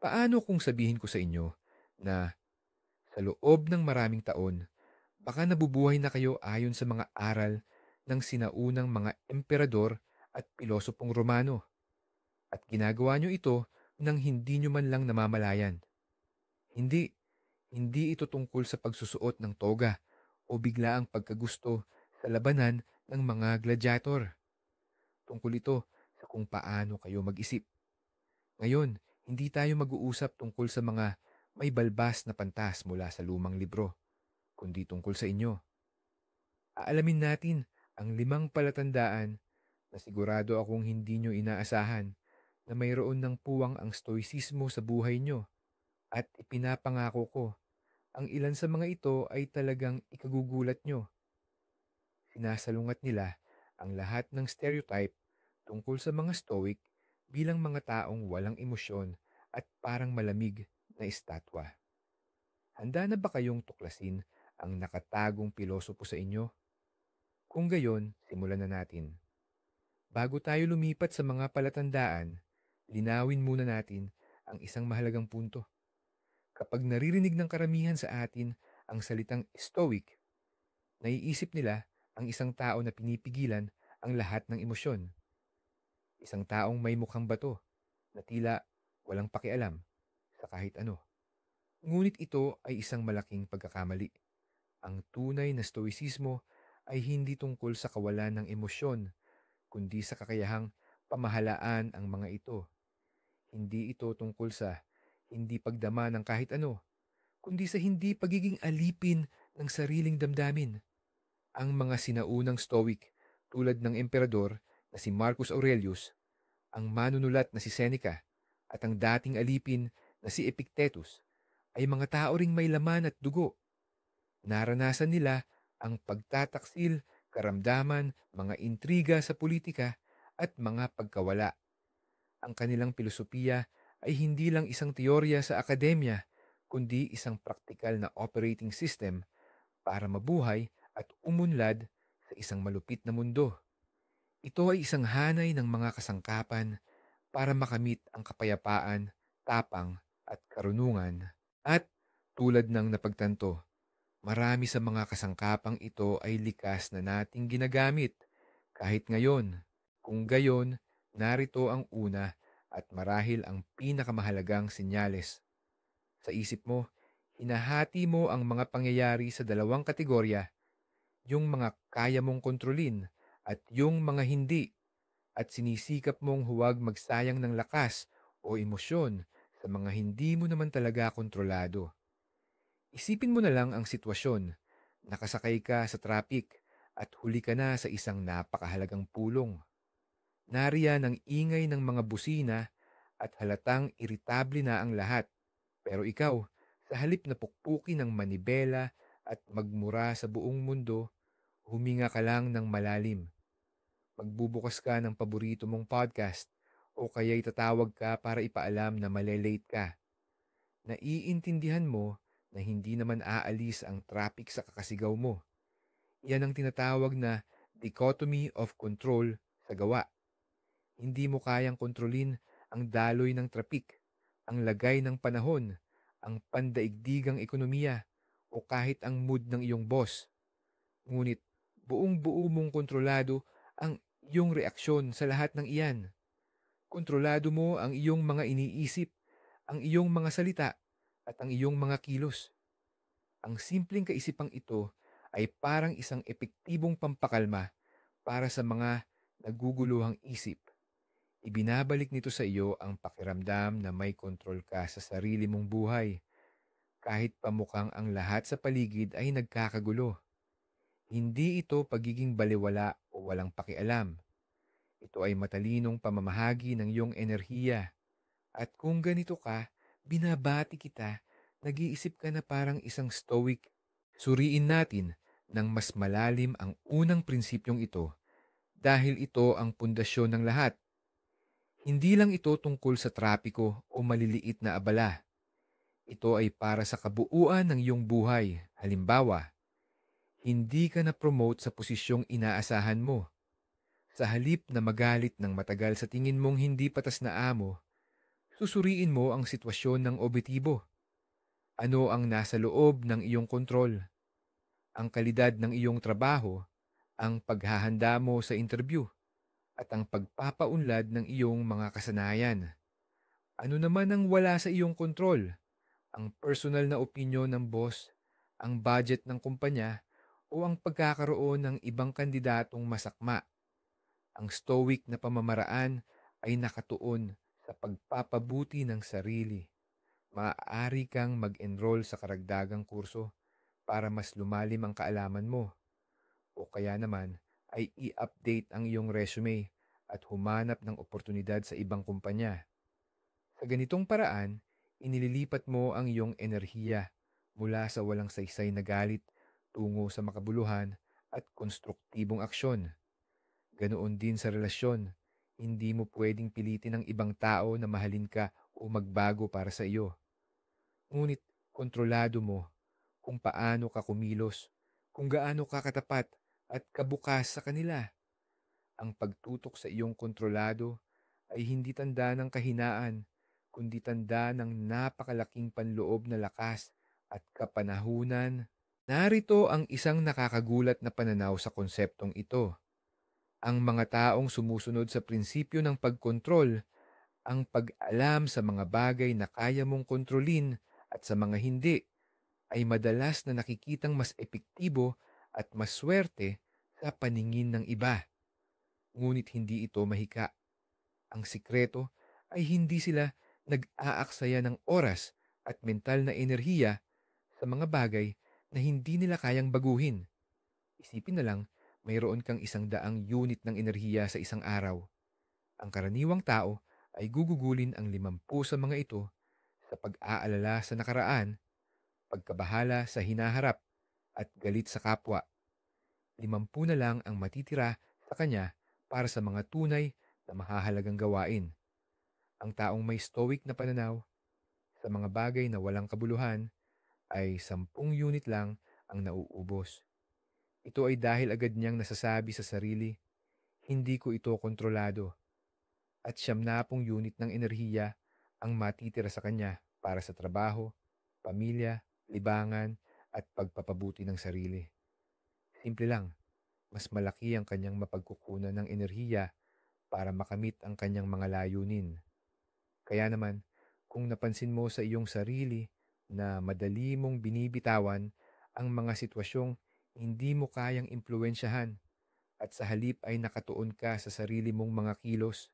Paano kung sabihin ko sa inyo na sa loob ng maraming taon, baka nabubuhay na kayo ayon sa mga aral ng sinaunang mga emperador at pilosopong Romano at ginagawa nyo ito nang hindi nyo man lang namamalayan. Hindi, hindi ito tungkol sa pagsusuot ng toga o biglaang pagkagusto sa labanan ng mga gladiator. Tungkol ito sa kung paano kayo mag-isip. Ngayon, hindi tayo mag-uusap tungkol sa mga may balbas na pantas mula sa lumang libro, kundi tungkol sa inyo. Aalamin natin ang 5 palatandaan na sigurado akong hindi nyo inaasahan na mayroon ng puwang ang stoicismo sa buhay nyo at ipinapangako ko ang ilan sa mga ito ay talagang ikagugulat nyo. Sinasalungat nila ang lahat ng stereotype tungkol sa mga stoic bilang mga taong walang emosyon at parang malamig na estatwa. Handa na ba kayong tuklasin ang nakatagong pilosopo sa inyo? Kung gayon, simulan na natin. Bago tayo lumipat sa mga palatandaan, linawin muna natin ang isang mahalagang punto. Kapag naririnig ng karamihan sa atin ang salitang stoic, naiisip nila ang isang tao na pinipigilan ang lahat ng emosyon. Isang taong may mukhang bato na tila walang pakialam sa kahit ano. Ngunit ito ay isang malaking pagkakamali. Ang tunay na stoicismo ay hindi tungkol sa kawalan ng emosyon, kundi sa kakayahang pamahalaan ang mga ito. Hindi ito tungkol sa hindi pagdama ng kahit ano, kundi sa hindi pagiging alipin ng sariling damdamin. Ang mga sinaunang stoic tulad ng emperador na si Marcus Aurelius, ang manunulat na si Seneca, at ang dating alipin na si Epictetus ay mga tao ring may laman at dugo. Naranasan nila ang pagtataksil, karamdaman, mga intriga sa politika at mga pagkawala. Ang kanilang filosofiya ay hindi lang isang teorya sa akademya, kundi isang praktikal na operating system para mabuhay at umunlad sa isang malupit na mundo. Ito ay isang hanay ng mga kasangkapan para makamit ang kapayapaan, tapang at karunungan. At tulad ng napagtanto, marami sa mga kasangkapang ito ay likas na nating ginagamit kahit ngayon. Kung gayon, narito ang una at marahil ang pinakamahalagang senyales. Sa isip mo, hinahati mo ang mga pangyayari sa 2 kategorya, yung mga kaya mong kontrolin at yung mga hindi, at sinisikap mong huwag magsayang ng lakas o emosyon sa mga hindi mo naman talaga kontrolado. Isipin mo na lang ang sitwasyon. Nakasakay ka sa traffic at huli ka na sa isang napakahalagang pulong. Nariyan ang ingay ng mga busina at halatang iritable na ang lahat. Pero ikaw, sa halip na pukpukin ng manibela at magmura sa buong mundo, huminga ka lang ng malalim. Magbubukas ka ng paborito mong podcast o kaya'y tatawag ka para ipaalam na malelate ka. Naiintindihan mo na hindi naman aalis ang traffic sa kakasigaw mo. Yan ang tinatawag na dichotomy of control sa gawa. Hindi mo kayang kontrolin ang daloy ng trapik, ang lagay ng panahon, ang pandaigdigang ekonomiya, o kahit ang mood ng iyong boss. Ngunit buong-buo mong kontrolado ang iyong reaksyon sa lahat ng iyan. Kontrolado mo ang iyong mga iniisip, ang iyong mga salita, at ang iyong mga kilos. Ang simpleng kaisipang ito ay parang isang epektibong pampakalma para sa mga naguguluhang isip. Ibinabalik nito sa iyo ang pakiramdam na may kontrol ka sa sarili mong buhay, kahit pamukhang ang lahat sa paligid ay nagkakagulo. Hindi ito pagiging baliwala o walang pakialam. Ito ay matalinong pamamahagi ng iyong enerhiya. At kung ganito ka, binabati kita, nag-iisip ka na parang isang stoic. Suriin natin ng mas malalim ang unang prinsipyong ito dahil ito ang pundasyon ng lahat. Hindi lang ito tungkol sa trapiko o maliliit na abala. Ito ay para sa kabuuan ng iyong buhay. Halimbawa, hindi ka na-promote sa posisyong inaasahan mo. Sa halip na magalit ng matagal sa tingin mong hindi patas na amo, Susuriin mo ang sitwasyon ng objektibo. Ano ang nasa loob ng iyong kontrol? Ang kalidad ng iyong trabaho, ang paghahanda mo sa interview, at ang pagpapaunlad ng iyong mga kasanayan. Ano naman ang wala sa iyong kontrol? Ang personal na opinyon ng boss, ang budget ng kumpanya, o ang pagkakaroon ng ibang kandidatong masakma. Ang stoic na pamamaraan ay nakatuon sa pagpapabuti ng sarili. Maaari kang mag-enroll sa karagdagang kurso para mas lumalim ang kaalaman mo, o kaya naman ay i-update ang iyong resume at humanap ng oportunidad sa ibang kumpanya. Sa ganitong paraan, inililipat mo ang iyong enerhiya mula sa walang saysay na galit tungo sa makabuluhan at konstruktibong aksyon. Ganoon din sa relasyon, hindi mo pwedeng pilitin ng ibang tao na mahalin ka o magbago para sa iyo. Ngunit kontrolado mo kung paano ka kumilos, kung gaano ka katapat at kabukas sa kanila. Ang pagtutok sa iyong kontrolado ay hindi tanda ng kahinaan, kundi tanda ng napakalaking panloob na lakas at kapanahunan. Narito ang isang nakakagulat na pananaw sa konseptong ito. Ang mga taong sumusunod sa prinsipyo ng pagkontrol, ang pag-alam sa mga bagay na kaya mong kontrolin at sa mga hindi, ay madalas na nakikitang mas epektibo at mas swerte sa paningin ng iba. Ngunit hindi ito mahika. Ang sikreto ay hindi sila nag-aaksaya ng oras at mental na enerhiya sa mga bagay na hindi nila kayang baguhin. Isipin na lang, mayroon kang 100 unit ng enerhiya sa isang araw. Ang karaniwang tao ay gugugulin ang 50 sa mga ito sa pag-aalala sa nakaraan, pagkabahala sa hinaharap, at galit sa kapwa. 50 na lang ang matitira sa kanya para sa mga tunay na mahahalagang gawain. Ang taong may stoic na pananaw sa mga bagay na walang kabuluhan ay 10 unit lang ang nauubos. Ito ay dahil agad niyang nasasabi sa sarili, hindi ko ito kontrolado, at 70 unit ng enerhiya ang matitira sa kanya para sa trabaho, pamilya, libangan, at pagpapabuti ng sarili. Simple lang, mas malaki ang kanyang mapagkukunan ng enerhiya para makamit ang kanyang mga layunin. Kaya naman, kung napansin mo sa iyong sarili na madali mong binibitawan ang mga sitwasyong hindi mo kayang impluwensyahan at sa halip ay nakatuon ka sa sarili mong mga kilos,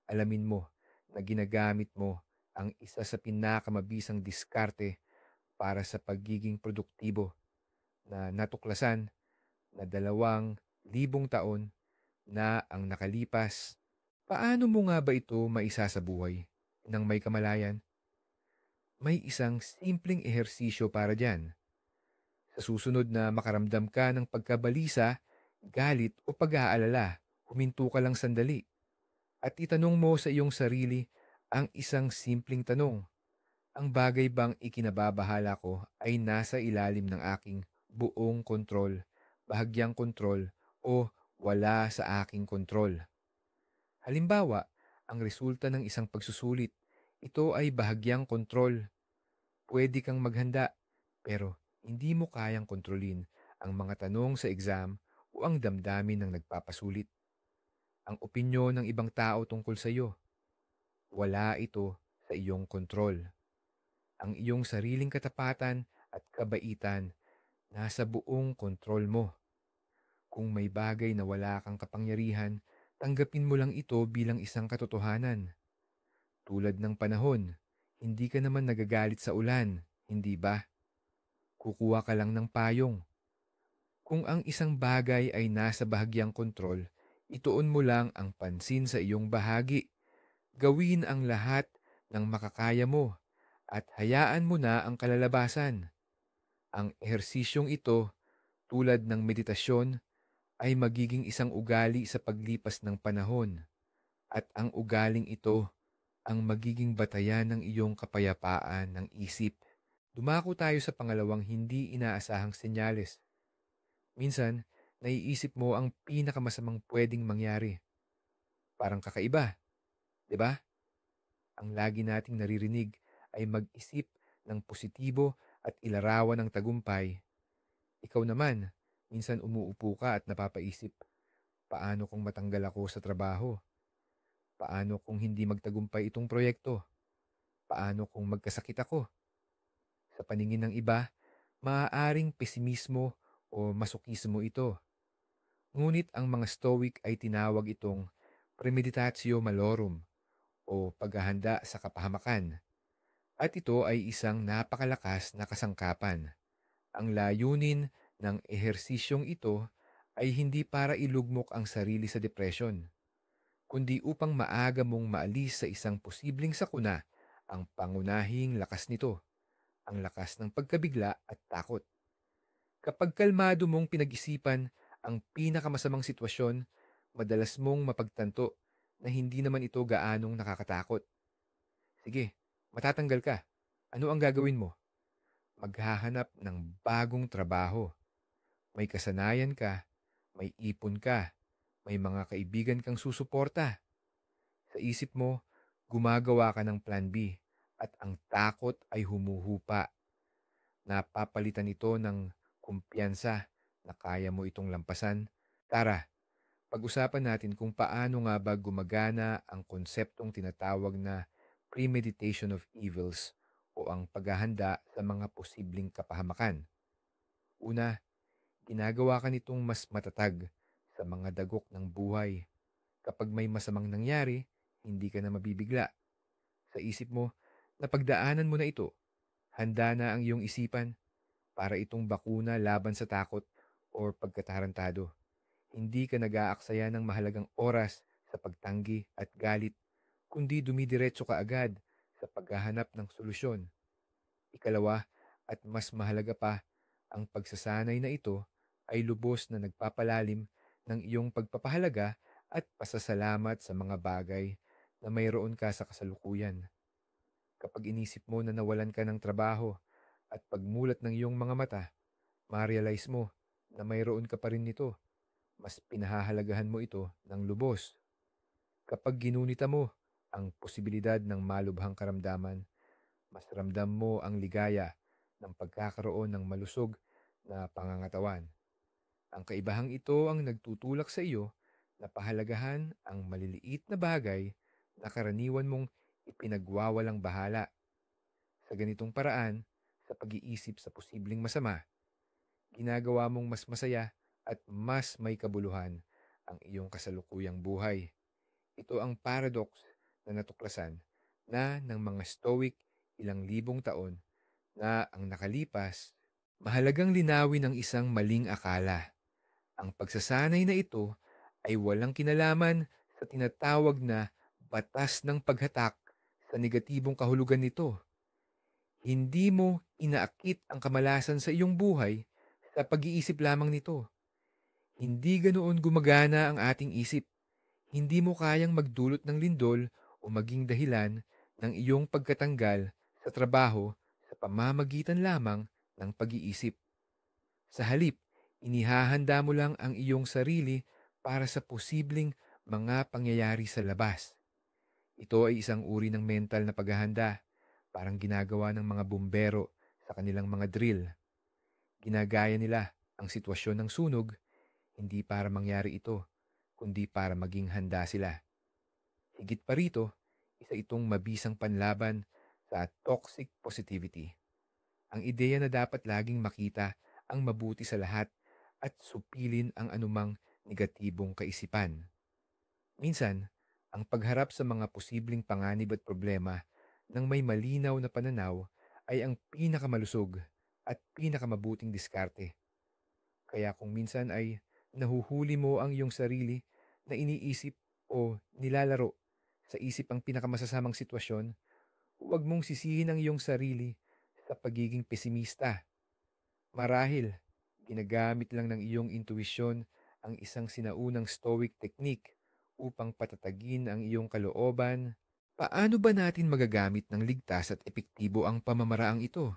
alamin mo na ginagamit mo ang isa sa pinakamabisang diskarte para sa pagiging produktibo na natuklasan na 2,000 taon na ang nakalipas. Paano mo nga ba ito maisasabuhay ng may kamalayan? May isang simpleng ehersisyo para dyan. Sa susunod na makaramdam ka ng pagkabalisa, galit o pag-aalala, huminto ka lang sandali at itanong mo sa iyong sarili ang isang simpleng tanong. Ang bagay bang ikinababahala ko ay nasa ilalim ng aking buong kontrol, bahagyang kontrol, o wala sa aking kontrol? Halimbawa, ang resulta ng isang pagsusulit, ito ay bahagyang kontrol. Pwede kang maghanda, pero hindi mo kayang kontrolin ang mga tanong sa exam o ang damdamin ng nagpapasulit. Ang opinyon ng ibang tao tungkol sa iyo, wala ito sa iyong kontrol. Ang iyong sariling katapatan at kabaitan nasa buong kontrol mo. Kung may bagay na wala kang kapangyarihan, tanggapin mo lang ito bilang isang katotohanan. Tulad ng panahon, hindi ka naman nagagalit sa ulan, hindi ba? Kukuha ka lang ng payong. Kung ang isang bagay ay nasa bahagyang kontrol, ituon mo lang ang pansin sa iyong bahagi. Gawin ang lahat ng makakaya mo at hayaan mo na ang kalalabasan. Ang ehersisyong ito, tulad ng meditasyon, ay magiging isang ugali sa paglipas ng panahon, at ang ugaling ito ang magiging batayan ng iyong kapayapaan ng isip. Dumako tayo sa pangalawang hindi inaasahang senyales. Minsan, naiisip mo ang pinakamasamang pwedeng mangyari. Parang kakaiba, di ba? Ang lagi nating naririnig ay mag-isip ng positibo at ilarawan ng tagumpay. Ikaw naman, minsan umuupo ka at napapaisip, paano kung matanggal ako sa trabaho? Paano kung hindi magtagumpay itong proyekto? Paano kung magkasakit ako? Sa paningin ng iba, maaaring pesimismo o masokismo ito. Ngunit ang mga Stoic ay tinawag itong premeditatio malorum o paghahanda sa kapahamakan. At ito ay isang napakalakas na kasangkapan. Ang layunin ng ehersisyong ito ay hindi para ilugmok ang sarili sa depresyon, kundi upang maaga mong maalis sa isang posibleng sakuna ang pangunahing lakas nito, ang lakas ng pagkabigla at takot. Kapag kalmado mong pinag-isipan ang pinakamasamang sitwasyon, madalas mong mapagtanto na hindi naman ito gaanong nakakatakot. Sige, matatanggal ka. Ano ang gagawin mo? Maghahanap ng bagong trabaho. May kasanayan ka, may ipon ka, may mga kaibigan kang susuporta. Sa isip mo, gumagawa ka ng plan B at ang takot ay humuhupa. Napapalitan ito ng kumpiyansa na kaya mo itong lampasan. Tara, pag-usapan natin kung paano nga ba gumagana ang konseptong tinatawag na premeditation of evils o ang paghahanda sa mga posibleng kapahamakan. Una, ginagawa ka nitong mas matatag sa mga dagok ng buhay. Kapag may masamang nangyari, hindi ka na mabibigla. Sa isip mo, napagdaanan mo na ito. Handa na ang iyong isipan para itong bakuna laban sa takot o pagkatarantado. Hindi ka nag-aaksaya ng mahalagang oras sa pagtanggi at galit, kundi dumidiretso ka agad sa paghahanap ng solusyon. Ikalawa, at mas mahalaga pa, ang pagsasanay na ito ay lubos na nagpapalalim ng iyong pagpapahalaga at pasasalamat sa mga bagay na mayroon ka sa kasalukuyan. Kapag inisip mo na nawalan ka ng trabaho at pagmulat ng iyong mga mata, ma-realize mo na mayroon ka pa rin nito. Mas pinahahalagahan mo ito ng lubos. Kapag ginunita mo ang posibilidad ng malubhang karamdaman, mas ramdam mo ang ligaya ng pagkakaroon ng malusog na pangangatawan. Ang kaibahang ito ang nagtutulak sa iyo na pahalagahan ang maliliit na bagay na karaniwan mong ipinagwawalang bahala. Sa ganitong paraan, sa pag-iisip sa posibleng masama, ginagawa mong mas masaya at mas may kabuluhan ang iyong kasalukuyang buhay. Ito ang paradox na natuklasan na ng mga Stoic ilang libong taon na ang nakalipas. Mahalagang linawin ang isang maling akala. Ang pagsasanay na ito ay walang kinalaman sa tinatawag na batas ng paghatak sa negatibong kahulugan nito. Hindi mo inaakit ang kamalasan sa iyong buhay sa pag-iisip lamang nito. Hindi ganoon gumagana ang ating isip. Hindi mo kayang magdulot ng lindol o maging dahilan ng iyong pagkatanggal sa trabaho sa pamamagitan lamang ng pag-iisip. Sa halip, inihahanda mo lang ang iyong sarili para sa posibleng mga pangyayari sa labas. Ito ay isang uri ng mental na paghahanda, parang ginagawa ng mga bumbero sa kanilang mga drill. Ginagaya nila ang sitwasyon ng sunog, hindi para mangyari ito, kundi para maging handa sila. Higit pa rito, isa itong mabisang panlaban sa toxic positivity. Ang ideya na dapat laging makita ang mabuti sa lahat at supilin ang anumang negatibong kaisipan. Minsan, ang pagharap sa mga posibleng panganib at problema ng may malinaw na pananaw ay ang pinakamalusog at pinakamabuting diskarte. Kaya kung minsan ay nahuhuli mo ang iyong sarili na iniisip o nilalaro sa isip ang pinakamasasamang sitwasyon, huwag mong sisihin ang iyong sarili sa pagiging pesimista. Marahil, ginagamit lang ng iyong intuisyon ang isang sinaunang stoic technique upang patatagin ang iyong kalooban. Paano ba natin magagamit ng ligtas at epektibo ang pamamaraang ito?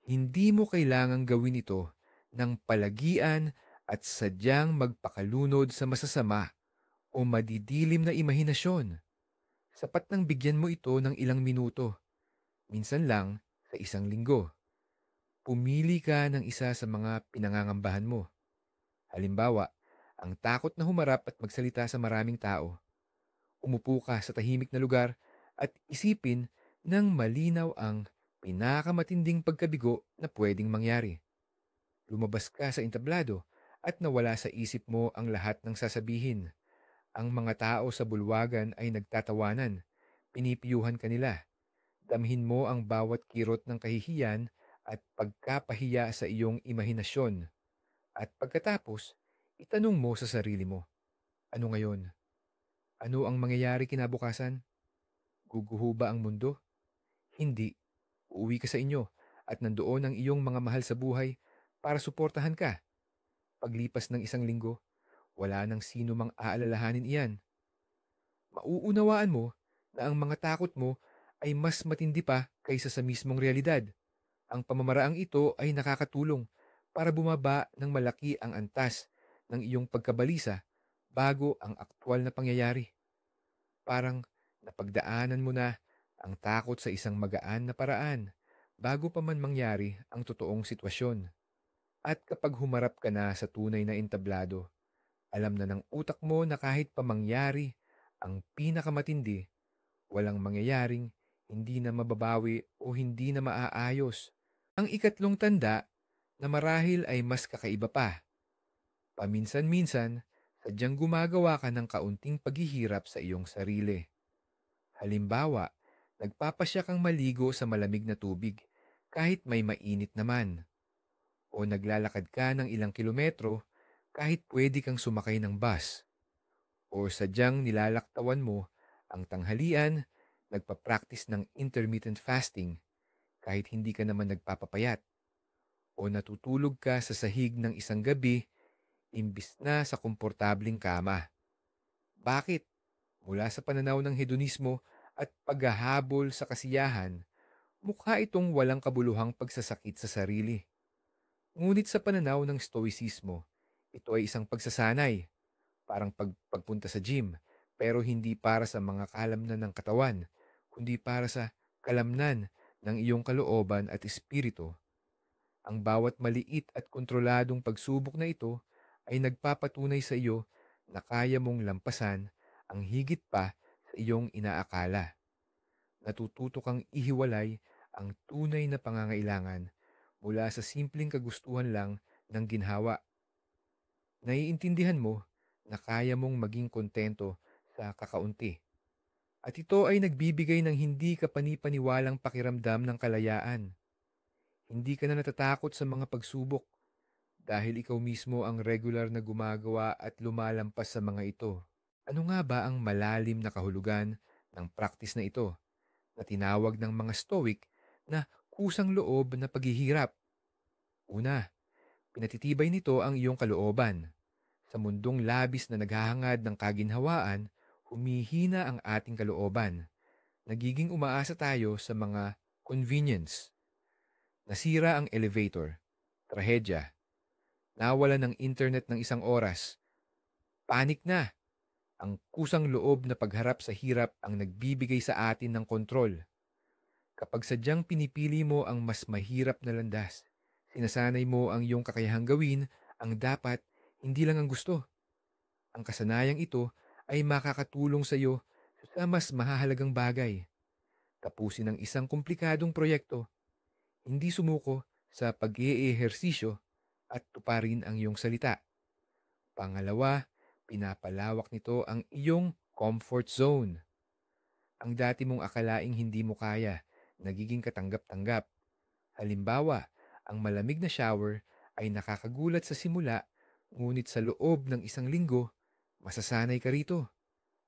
Hindi mo kailangang gawin ito ng palagian at sadyang magpakalunod sa masasama o madidilim na imahinasyon. Sapat nang bigyan mo ito ng ilang minuto, minsan lang sa isang linggo. Pumili ka ng isa sa mga pinangangambahan mo. Halimbawa, ang takot na humarap at magsalita sa maraming tao. Umupo ka sa tahimik na lugar at isipin ng malinaw ang pinakamatinding pagkabigo na pwedeng mangyari. Lumabas ka sa entablado at nawala sa isip mo ang lahat ng sasabihin. Ang mga tao sa bulwagan ay nagtatawanan. Pinipiyuhan ka nila. Damhin mo ang bawat kirot ng kahihiyan at pagkapahiya sa iyong imahinasyon. At pagkatapos, itanong mo sa sarili mo, ano ngayon? Ano ang mangyayari kinabukasan? Guguho ba ang mundo? Hindi. Uuwi ka sa inyo at nandoon ang iyong mga mahal sa buhay para suportahan ka. Paglipas ng isang linggo, wala nang sino mang aalalahanin iyan. Mauunawaan mo na ang mga takot mo ay mas matindi pa kaysa sa mismong realidad. Ang pamamaraang ito ay nakakatulong para bumaba ng malaki ang antas ng iyong pagkabalisa bago ang aktwal na pangyayari. Parang napagdaanan mo na ang takot sa isang magaan na paraan bago pa man mangyari ang totoong sitwasyon. At kapag humarap ka na sa tunay na entablado, alam na ng utak mo na kahit pa mangyari ang pinakamatindi, walang mangyayaring hindi na mababawi o hindi na maaayos. Ang ikatlong tanda na marahil ay mas kakaiba pa. Paminsan-minsan, sadyang gumagawa ka ng kaunting paghihirap sa iyong sarili. Halimbawa, nagpapasya kang maligo sa malamig na tubig kahit may mainit naman. O naglalakad ka ng ilang kilometro kahit pwede kang sumakay ng bus. O sadyang nilalaktawan mo ang tanghalian, nagpa-practice ng intermittent fasting kahit hindi ka naman nagpapapayat. O natutulog ka sa sahig ng isang gabi imbis na sa komportabling kama. Bakit? Mula sa pananaw ng hedonismo at paghahabol sa kasiyahan, mukha itong walang kabuluhang pagsasakit sa sarili. Ngunit sa pananaw ng stoicismo, ito ay isang pagsasanay, parang pagpunta sa gym, pero hindi para sa mga kalamnan ng katawan, kundi para sa kalamnan ng iyong kalooban at espiritu. Ang bawat maliit at kontroladong pagsubok na ito ay nagpapatunay sa iyo na kaya mong lampasan ang higit pa sa iyong inaakala. Natututo kang ihiwalay ang tunay na pangangailangan mula sa simpleng kagustuhan lang ng ginhawa. Naiintindihan mo na kaya mong maging kontento sa kakaunti. At ito ay nagbibigay ng hindi kapanipaniwalang pakiramdam ng kalayaan. Hindi ka na natatakot sa mga pagsubok dahil ikaw mismo ang regular na gumagawa at lumalampas sa mga ito. Ano nga ba ang malalim na kahulugan ng practice na ito na tinawag ng mga Stoic na kusang loob na paghihirap? Una, pinatitibay nito ang iyong kalooban. Sa mundong labis na naghahangad ng kaginhawaan, humihina ang ating kalooban. Nagiging umaasa tayo sa mga convenience. Nasira ang elevator. Trahedya. Nawala ng internet ng isang oras. Panik na. Ang kusang loob na pagharap sa hirap ang nagbibigay sa atin ng kontrol. Kapag sadyang pinipili mo ang mas mahirap na landas, sinasanay mo ang iyong kakayahang gawin ang dapat, hindi lang ang gusto. Ang kasanayang ito ay makakatulong sa iyo sa mas mahahalagang bagay. Tapusin ang isang komplikadong proyekto, hindi sumuko sa pag-eehersisyo at tuparin ang iyong salita. Pangalawa, pinapalawak nito ang iyong comfort zone. Ang dati mong akalaing hindi mo kaya, nagiging katanggap-tanggap. Halimbawa, ang malamig na shower ay nakakagulat sa simula, ngunit sa loob ng isang linggo, masasanay ka rito.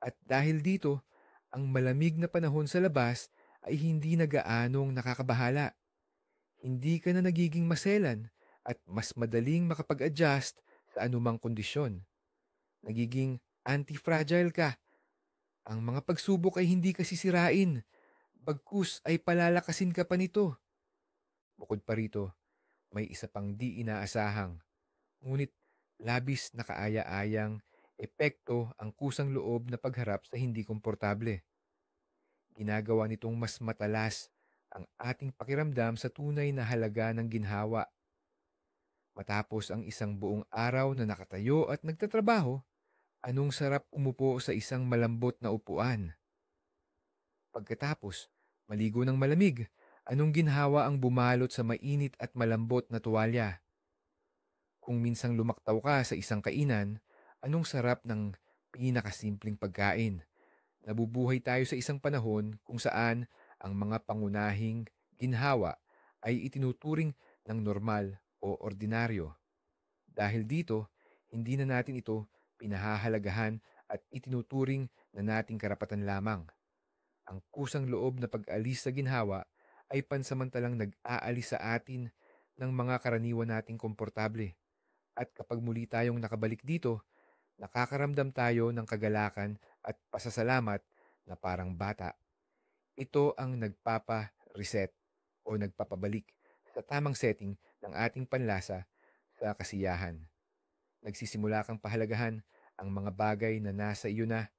At dahil dito, ang malamig na panahon sa labas ay hindi na gaanong nakakabahala. Hindi ka na nagiging maselan at mas madaling makapag-adjust sa anumang kondisyon. Nagiging anti-fragile ka. Ang mga pagsubok ay hindi ka sisirain, bagkus ay palalakasin ka pa nito. Bukod pa rito, may isa pang di inaasahang, ngunit labis na kaaya-ayang epekto ang kusang loob na pagharap sa hindi komportable. ginagawa nitong mas matalas ang ating pakiramdam sa tunay na halaga ng ginhawa. Matapos ang isang buong araw na nakatayo at nagtatrabaho, anong sarap umupo sa isang malambot na upuan. Pagkatapos, maligo ng malamig, anong ginhawa ang bumalot sa mainit at malambot na tuwalya. Kung minsang lumaktaw ka sa isang kainan, anong sarap ng pinakasimpleng pagkain. Nabubuhay tayo sa isang panahon kung saan ang mga pangunahing ginhawa ay itinuturing ng normal o ordinaryo. Dahil dito, hindi na natin ito pinahahalagahan at itinuturing na nating karapatan lamang. Ang kusang loob na pag-alis sa ginhawa ay pansamantalang nag-aalis sa atin ng mga karaniwan nating komportable. At kapag muli tayong nakabalik dito, nakakaramdam tayo ng kagalakan at pasasalamat na parang bata. Ito ang nagpapa-reset o nagpapabalik sa tamang setting ng ating panlasa sa kasiyahan. Nagsisimula kang pahalagahan ang mga bagay na nasa iyo na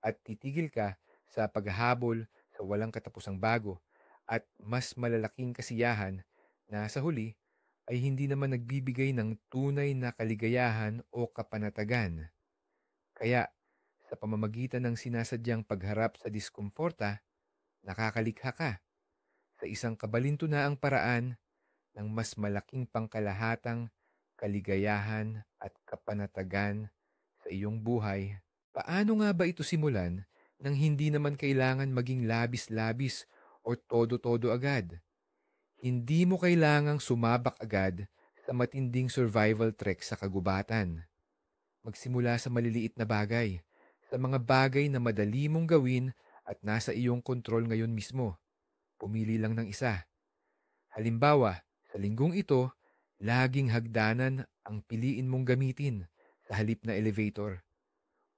at titigil ka sa paghahabol sa walang katapusang bago at mas malalaking kasiyahan na sa huli ay hindi naman nagbibigay ng tunay na kaligayahan o kapanatagan. Kaya, sa pamamagitan ng sinasadyang pagharap sa diskomporta, nakakalikha ka sa isang kabalintunaang paraan ng mas malaking pangkalahatang kaligayahan at kapanatagan sa iyong buhay. Paano nga ba ito simulan nang hindi naman kailangan maging labis-labis o todo-todo agad? Hindi mo kailangang sumabak agad sa matinding survival trek sa kagubatan. Magsimula sa maliliit na bagay, sa mga bagay na madali mong gawin at nasa iyong kontrol ngayon mismo. Pumili lang ng isa. Halimbawa, sa linggong ito, laging hagdanan ang piliin mong gamitin sa halip na elevator.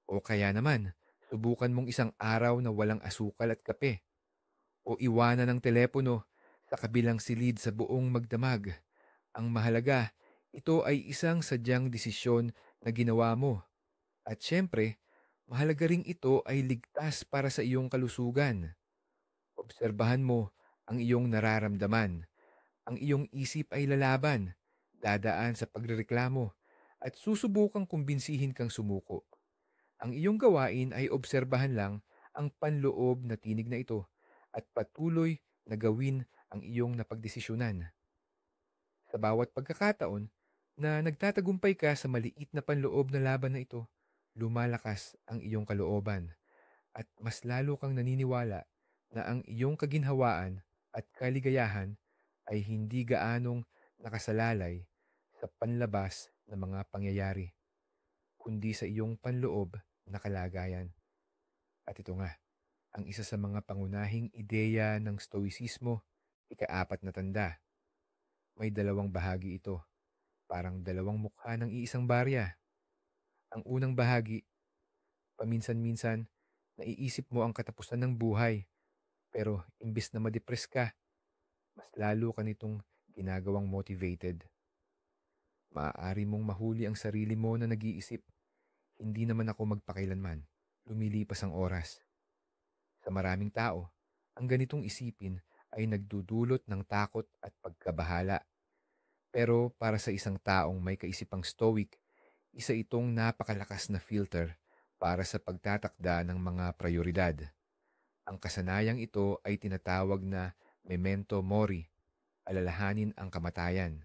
O kaya naman, subukan mong isang araw na walang asukal at kape. O iwanan ng telepono sa kabilang silid sa buong magdamag. Ang mahalaga, ito ay isang sadyang desisyon na ginawa mo. At syempre, mahalaga ring ito ay ligtas para sa iyong kalusugan. Obserbahan mo ang iyong nararamdaman. Ang iyong isip ay lalaban, dadaan sa pagrereklamo, at susubukang kumbinsihin kang sumuko. Ang iyong gawain ay obserbahan lang ang panloob na tinig na ito at patuloy na gawin ang iyong napagdesisyonan. Sa bawat pagkakataon na nagtatagumpay ka sa maliit na panloob na laban na ito, lumalakas ang iyong kalooban at mas lalo kang naniniwala na ang iyong kaginhawaan at kaligayahan ay hindi gaanong nakasalalay sa panlabas na mga pangyayari, kundi sa iyong panloob na kalagayan. At ito nga, ang isa sa mga pangunahing ideya ng Stoicismo, ika-4 na tanda. May dalawang bahagi ito, parang dalawang mukha ng iisang barya. Ang unang bahagi, paminsan-minsan, naiisip mo ang katapusan ng buhay, pero imbis na ma-depress ka, mas lalo ka nitong ginagawang motivated. Maaari mong mahuli ang sarili mo na nag-iisip, hindi naman ako magpakailanman. Lumilipas ang oras. Sa maraming tao, ang ganitong isipin ay nagdudulot ng takot at pagkabahala. Pero para sa isang taong may kaisipang stoic, isa itong napakalakas na filter para sa pagtatakda ng mga prioridad. Ang kasanayang ito ay tinatawag na memento mori, alalahanin ang kamatayan.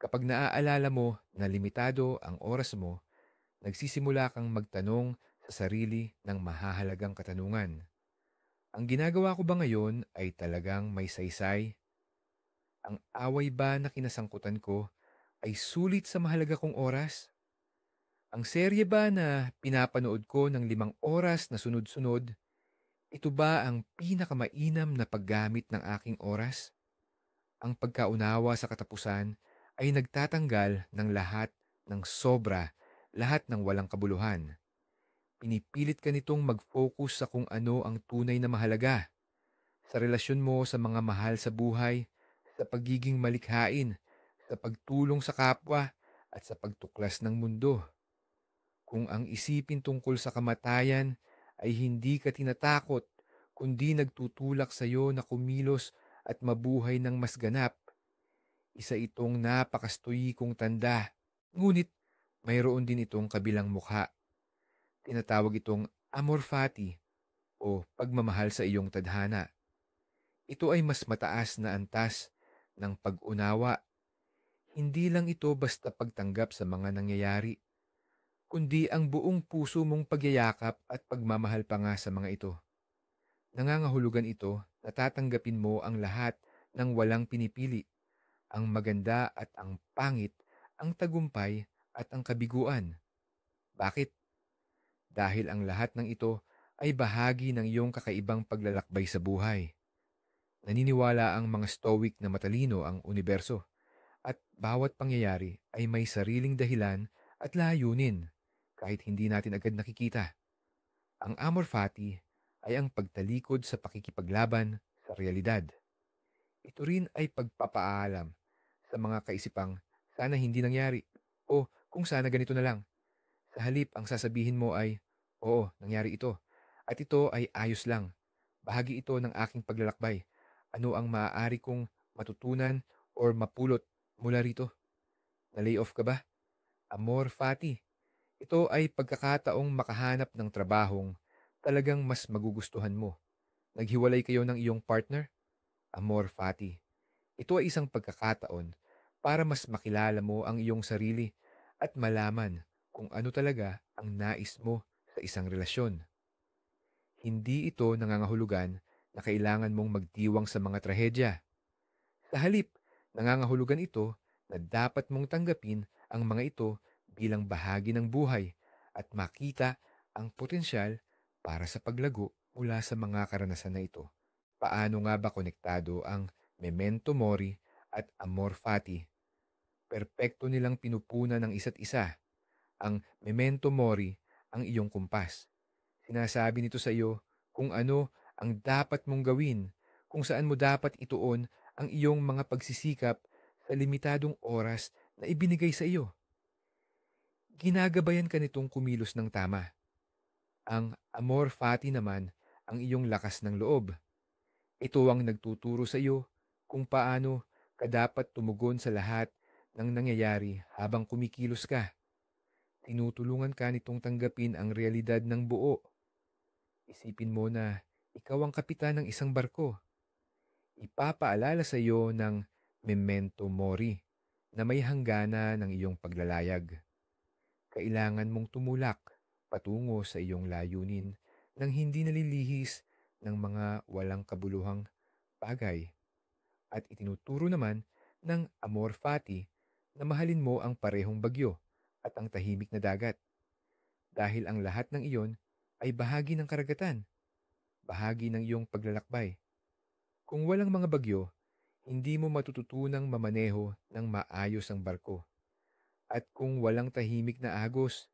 Kapag naaalala mo na limitado ang oras mo, nagsisimula kang magtanong sa sarili ng mahahalagang katanungan. Ang ginagawa ko ba ngayon ay talagang may saysay? Ang away ba na kinasangkutan ko ay sulit sa mahalaga kong oras? Ang serye ba na pinapanood ko ng 5 oras na sunod-sunod, ito ba ang pinakamainam na paggamit ng aking oras? Ang pagkaunawa sa katapusan ay nagtatanggal ng lahat ng sobra, lahat ng walang kabuluhan. Pinipilit ka nitong mag-focus sa kung ano ang tunay na mahalaga. Sa relasyon mo sa mga mahal sa buhay, sa pagiging malikhain, sa pagtulong sa kapwa, at sa pagtuklas ng mundo. Kung ang isipin tungkol sa kamatayan ay hindi ka tinatakot, kundi nagtutulak sa iyo na kumilos at mabuhay ng mas ganap. Isa itong napakastoikong tanda. Ngunit mayroon din itong kabilang mukha. Tinatawag itong amor fati o pagmamahal sa iyong tadhana. Ito ay mas mataas na antas ng pag-unawa. Hindi lang ito basta pagtanggap sa mga nangyayari, kundi ang buong puso mong pagyayakap at pagmamahal pa nga sa mga ito. Nangangahulugan ito na tatanggapin mo ang lahat ng walang pinipili, ang maganda at ang pangit, ang tagumpay at ang kabiguan. Bakit? Dahil ang lahat ng ito ay bahagi ng iyong kakaibang paglalakbay sa buhay. Naniniwala ang mga Stoic na matalino ang universo at bawat pangyayari ay may sariling dahilan at layunin kahit hindi natin agad nakikita. Ang amor fati ay ang pagtalikod sa pakikipaglaban sa realidad. Ito rin ay pagpapaalam sa mga kaisipang sana hindi nangyari o kung sana ganito na lang. Sa halip, ang sasabihin mo ay, oo, nangyari ito. At ito ay ayos lang. Bahagi ito ng aking paglalakbay. Ano ang maaari kong matutunan or mapulot mula rito? Na-lay off ka ba? Amor fati. Ito ay pagkakataong makahanap ng trabahong talagang mas magugustuhan mo. Naghiwalay kayo ng iyong partner? Amor fati. Ito ay isang pagkakataon para mas makilala mo ang iyong sarili at malaman kung ano talaga ang nais mo sa isang relasyon. Hindi ito nangangahulugan na kailangan mong magdiwang sa mga trahedya. Sa halip, nangangahulugan ito na dapat mong tanggapin ang mga ito bilang bahagi ng buhay at makita ang potensyal para sa paglago mula sa mga karanasan na ito. Paano nga ba konektado ang memento mori at amor fati? Perpekto nilang pinupunan ng isa't isa. Ang memento mori ang iyong kumpas. Sinasabi nito sa iyo kung ano ang dapat mong gawin, kung saan mo dapat ituon ang iyong mga pagsisikap sa limitadong oras na ibinigay sa iyo. Ginagabayan ka nitong kumilos ng tama. Ang amor fati naman ang iyong lakas ng loob. Ito ang nagtuturo sa iyo kung paano ka dapat tumugon sa lahat ng nangyayari habang kumikilos ka. Tinutulungan ka nitong tanggapin ang realidad ng buo. Isipin mo na ikaw ang kapitan ng isang barko. Ipapaalala sa iyo ng memento mori na may hanggana ng iyong paglalayag. Kailangan mong tumulak patungo sa iyong layunin nang hindi nalilihis ng mga walang kabuluhang bagay. At itinuturo naman ng amor fati na mahalin mo ang parehong bagyo at ang tahimik na dagat. Dahil ang lahat ng iyon ay bahagi ng karagatan, bahagi ng iyong paglalakbay. Kung walang mga bagyo, hindi mo matututunang mamaneho ng maayos ang barko. At kung walang tahimik na agos,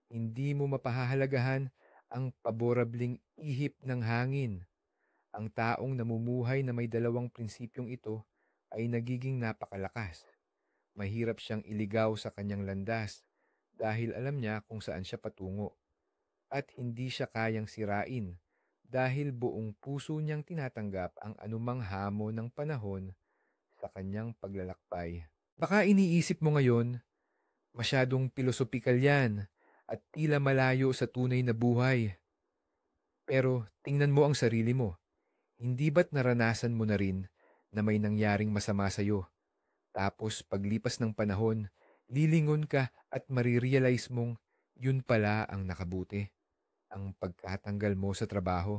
hindi mo mapahahalagahan ang paborabling ihip ng hangin. Ang taong namumuhay na may dalawang prinsipyong ito ay nagiging napakalakas. Mahirap siyang iligaw sa kanyang landas dahil alam niya kung saan siya patungo. At hindi siya kayang sirain dahil buong puso niyang tinatanggap ang anumang hamon ng panahon sa kanyang paglalakbay. Baka iniisip mo ngayon, masyadong pilosopikal yan at tila malayo sa tunay na buhay. Pero tingnan mo ang sarili mo. Hindi ba't naranasan mo na rin na may nangyaring masama sa'yo? Tapos paglipas ng panahon, lilingon ka at marirealize mong yun pala ang nakabuti. Ang pagkatanggal mo sa trabaho.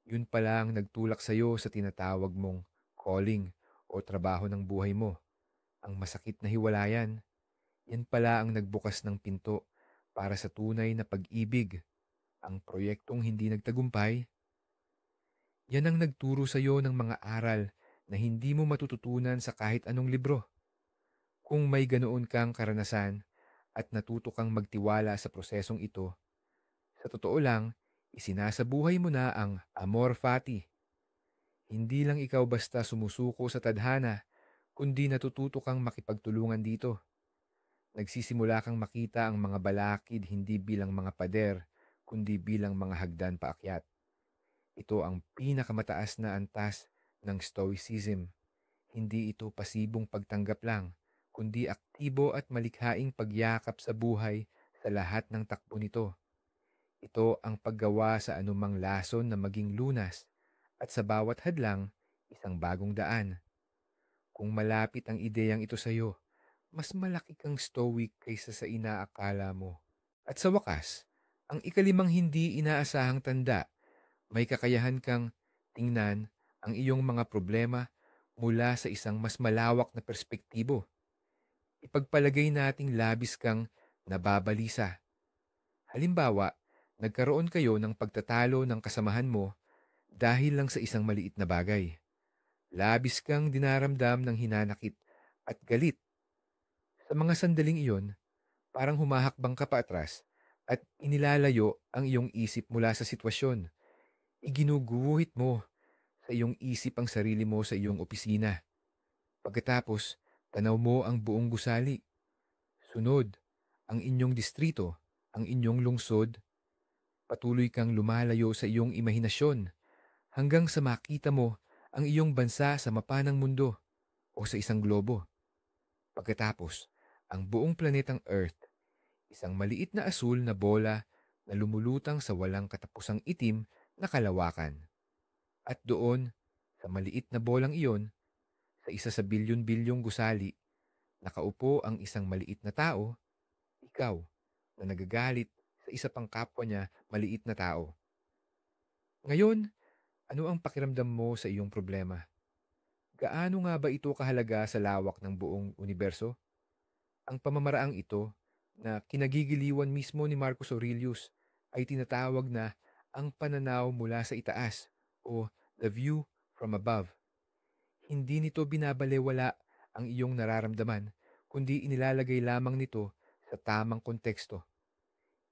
Yun pala ang nagtulak sa'yo sa tinatawag mong calling o trabaho ng buhay mo. Ang masakit na hiwalayan. Yan pala ang nagbukas ng pinto para sa tunay na pag-ibig. Ang proyektong hindi nagtagumpay. Yan ang nagturo sa iyo ng mga aral na hindi mo matututunan sa kahit anong libro. Kung may ganoon kang karanasan at natuto kang magtiwala sa prosesong ito, sa totoo lang, isinasabuhay mo na ang amor fati. Hindi lang ikaw basta sumusuko sa tadhana, kundi natututo kang makipagtulungan dito. Nagsisimula kang makita ang mga balakid hindi bilang mga pader, kundi bilang mga hagdan paakyat. Ito ang pinakamataas na antas ng Stoicism. Hindi ito pasibong pagtanggap lang, kundi aktibo at malikhaing pagyakap sa buhay sa lahat ng takbo nito. Ito ang paggawa sa anumang lason na maging lunas at sa bawat hadlang, isang bagong daan. Kung malapit ang ideyang ito sa iyo, mas malaki kang stoic kaysa sa inaakala mo. At sa wakas, ang ikalimang hindi inaasahang tanda, may kakayahan kang tingnan ang iyong mga problema mula sa isang mas malawak na perspektibo. Ipagpalagay nating labis kang nababalisa. Halimbawa, nagkaroon kayo ng pagtatalo ng kasamahan mo dahil lang sa isang maliit na bagay. Labis kang dinaramdam ng hinanakit at galit. Sa mga sandaling iyon, parang humahakbang ka pa atras at inilalayo ang iyong isip mula sa sitwasyon. Iginuguhit mo sa iyong isip ang sarili mo sa iyong opisina. Pagkatapos, tanaw mo ang buong gusali. Sunod, ang inyong distrito, ang inyong lungsod. Patuloy kang lumalayo sa iyong imahinasyon hanggang sa makita mo ang iyong bansa sa mapa ng mundo o sa isang globo. Pagkatapos, ang buong planetang Earth, isang maliit na asul na bola na lumulutang sa walang katapusang itim na kalawakan. At doon, sa maliit na bolang iyon, sa isa sa bilyon-bilyong gusali, nakaupo ang isang maliit na tao, ikaw, na nagagalit sa isa pang kapwa niya maliit na tao. Ngayon, ano ang pakiramdam mo sa iyong problema? Gaano nga ba ito kahalaga sa lawak ng buong universo? Ang pamamaraang ito, na kinagigiliwan mismo ni Marcus Aurelius, ay tinatawag na ang pananaw mula sa itaas o the view from above. Hindi nito binabalewala ang iyong nararamdaman, kundi inilalagay lamang nito sa tamang konteksto.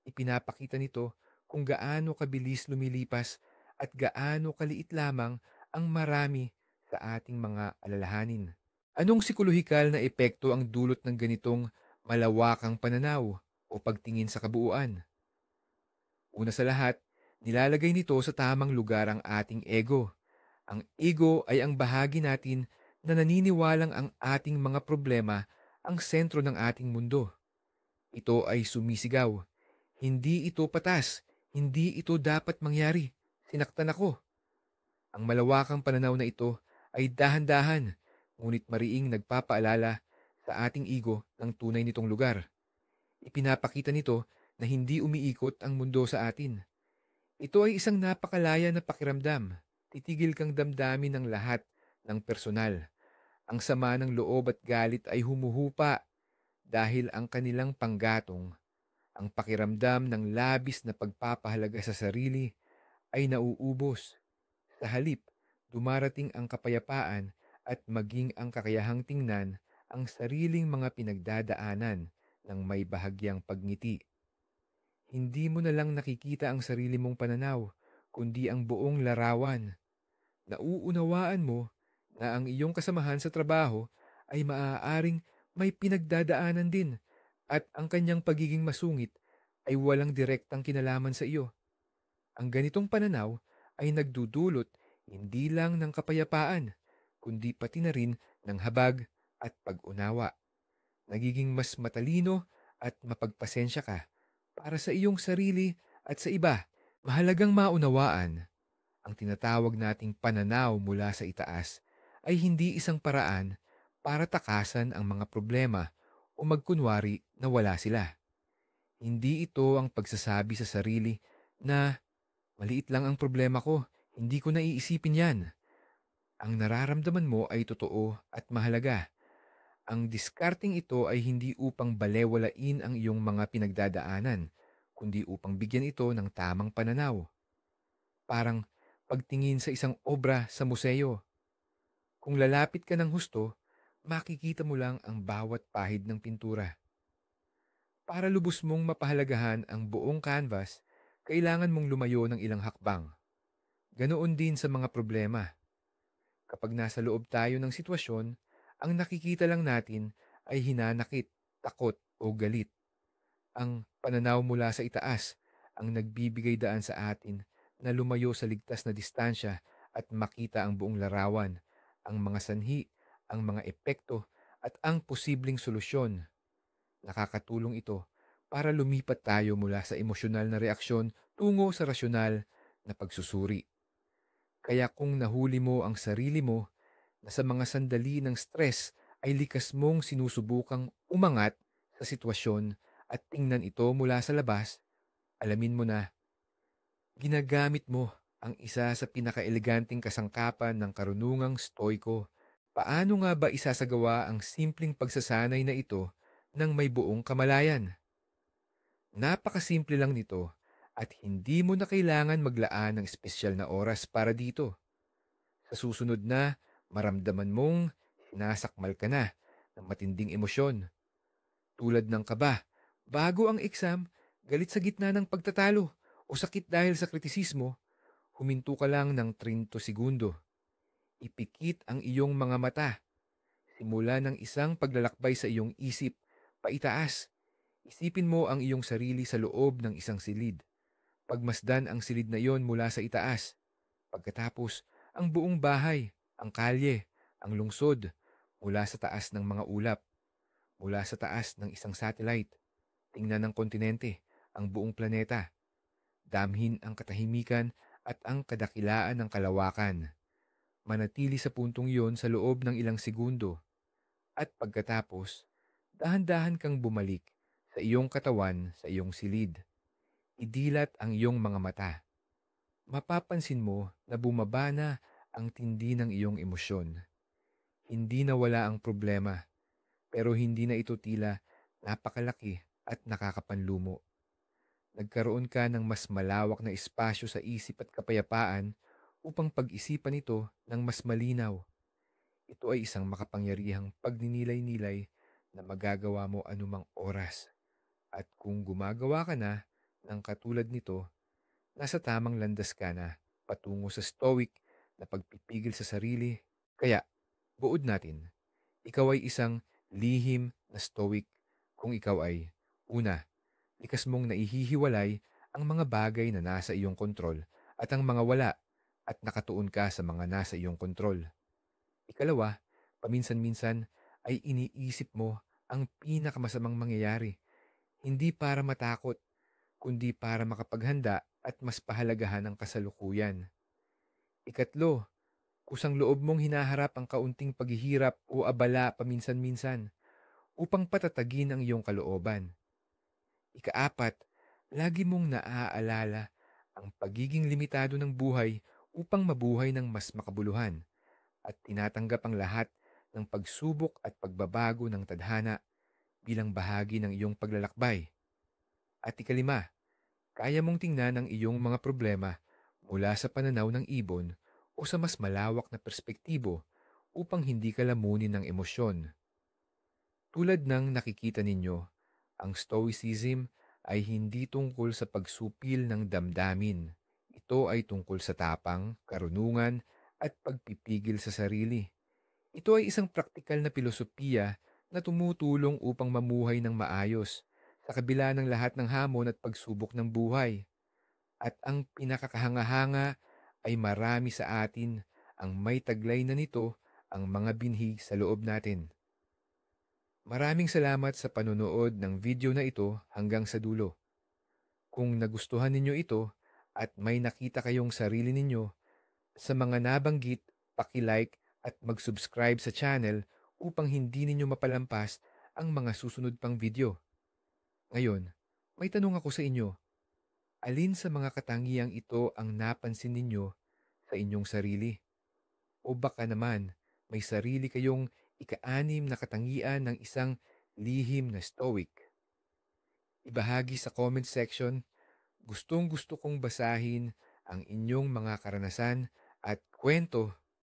Ipinapakita nito kung gaano kabilis lumilipas at gaano kaliit lamang ang marami sa ating mga alalahanin. Anong psikolohikal na epekto ang dulot ng ganitong malawakang pananaw o pagtingin sa kabuuan? Una sa lahat, nilalagay nito sa tamang lugar ang ating ego. Ang ego ay ang bahagi natin na naniniwalang ang ating mga problema ang sentro ng ating mundo. Ito ay sumisigaw. Hindi ito patas. Hindi ito dapat mangyari. Sinaktan ako. Ang malawakang pananaw na ito ay dahan-dahan, ngunit mariing nagpapaalala sa ating ego ng tunay nitong lugar. Ipinapakita nito na hindi umiikot ang mundo sa atin. Ito ay isang napakalaya na pakiramdam. Titigil kang damdamin ng lahat ng personal. Ang sama ng loob at galit ay humuhupa dahil ang kanilang panggatong, ang pakiramdam ng labis na pagpapahalaga sa sarili, ay nauubos. Sa halip, dumarating ang kapayapaan at maging ang kakayahang tingnan ang sariling mga pinagdadaanan ng may bahagyang pagngiti. Hindi mo na lang nakikita ang sarili mong pananaw, kundi ang buong larawan. Nauunawaan mo na ang iyong kasamahan sa trabaho ay maaaring may pinagdadaanan din at ang kanyang pagiging masungit ay walang direktang kinalaman sa iyo. Ang ganitong pananaw ay nagdudulot hindi lang ng kapayapaan, kundi pati na rin ng habag at pag-unawa. Nagiging mas matalino at mapagpasensya ka para sa iyong sarili at sa iba. Mahalagang maunawaan, ang tinatawag nating pananaw mula sa itaas ay hindi isang paraan para takasan ang mga problema o magkunwari na wala sila. Hindi ito ang pagsasabi sa sarili na maliit lang ang problema ko, hindi ko naiisipin yan. Ang nararamdaman mo ay totoo at mahalaga. Ang diskarting ito ay hindi upang balewalain ang iyong mga pinagdadaanan, kundi upang bigyan ito ng tamang pananaw. Parang pagtingin sa isang obra sa museo. Kung lalapit ka ng husto, makikita mo lang ang bawat pahid ng pintura. Para lubos mong mapahalagahan ang buong canvas, kailangan mong lumayo ng ilang hakbang. Ganoon din sa mga problema. Kapag nasa loob tayo ng sitwasyon, ang nakikita lang natin ay hinanakit, takot o galit. Ang pananaw mula sa itaas ang nagbibigay daan sa atin na lumayo sa ligtas na distansya at makita ang buong larawan, ang mga sanhi, ang mga epekto, at ang posibleng solusyon. Nakakatulong ito para lumipat tayo mula sa emosyonal na reaksyon tungo sa rasyonal na pagsusuri. Kaya kung nahuli mo ang sarili mo na sa mga sandali ng stress ay likas mong sinusubukang umangat sa sitwasyon at tingnan ito mula sa labas, alamin mo na ginagamit mo ang isa sa pinakaeleganting kasangkapan ng karunungang stoiko. Paano nga ba isasagawa ang simpleng pagsasanay na ito ng may buong kamalayan? Napakasimple lang nito at hindi mo na kailangan maglaan ng espesyal na oras para dito. Sa susunod na maramdaman mong sinasakmal ka na ng matinding emosyon tulad ng kaba, bago ang exam, galit sa gitna ng pagtatalo o sakit dahil sa kritisismo, huminto ka lang ng 30 segundo. Ipikit ang iyong mga mata. Simula ng isang paglalakbay sa iyong isip, paitaas. Isipin mo ang iyong sarili sa loob ng isang silid. Pagmasdan ang silid na iyon mula sa itaas. Pagkatapos, ang buong bahay, ang kalye, ang lungsod, mula sa taas ng mga ulap, mula sa taas ng isang satellite. Tingnan ng kontinente, ang buong planeta. Damhin ang katahimikan at ang kadakilaan ng kalawakan. Manatili sa puntong iyon sa loob ng ilang segundo. At pagkatapos, dahan-dahan kang bumalik sa iyong katawan, sa iyong silid. Idilat ang iyong mga mata. Mapapansin mo na bumaba na ang tindi ng iyong emosyon. Hindi na wala ang problema, pero hindi na ito tila napakalaki at nakakapanlumo. Nagkaroon ka ng mas malawak na espasyo sa isip at kapayapaan upang pag-isipan ito ng mas malinaw. Ito ay isang makapangyarihang pagninilay-nilay na magagawa mo anumang oras. At kung gumagawa ka na ng katulad nito, nasa tamang landas ka na patungo sa stoic na pagpipigil sa sarili. Kaya, buod natin, ikaw ay isang lihim na stoic kung ikaw ay, una, likas mong naihihiwalay ang mga bagay na nasa iyong kontrol at ang mga wala at nakatuon ka sa mga nasa iyong kontrol. Ikalawa, paminsan-minsan ay iniisip mo ang pinakamasamang mangyayari, hindi para matakot, kundi para makapaghanda at mas pahalagahan ang kasalukuyan. Ikatlo, kusang loob mong hinaharap ang kaunting paghihirap o abala paminsan-minsan upang patatagin ang iyong kalooban. Ikaapat, lagi mong naaalala ang pagiging limitado ng buhay upang mabuhay ng mas makabuluhan at tinatanggap ang lahat ng pagsubok at pagbabago ng tadhana bilang bahagi ng iyong paglalakbay. At ikalima, kaya mong tingnan ang iyong mga problema mula sa pananaw ng ibon o sa mas malawak na perspektibo upang hindi ka lamunin ng emosyon. Tulad ng nakikita ninyo, ang Stoicism ay hindi tungkol sa pagsupil ng damdamin. Ito ay tungkol sa tapang, karunungan, at pagpipigil sa sarili. Ito ay isang praktikal na pilosopiya na tumutulong upang mamuhay ng maayos sa kabila ng lahat ng hamon at pagsubok ng buhay. At ang pinakakahanga-hanga ay marami sa atin ang may taglay na nito ang mga binhi sa loob natin. Maraming salamat sa panonood ng video na ito hanggang sa dulo. Kung nagustuhan ninyo ito at may nakita kayong sarili ninyo sa mga nabanggit, paki-like at mag-subscribe sa channel upang hindi ninyo mapalampas ang mga susunod pang video. Ngayon, may tanong ako sa inyo. Alin sa mga katangiang ito ang napansin ninyo sa inyong sarili? O baka naman may sarili kayong ika-anim na katangian ng isang lihim na stoic? Ibahagi sa comment section. Gustong-gusto kong basahin ang inyong mga karanasan at kwento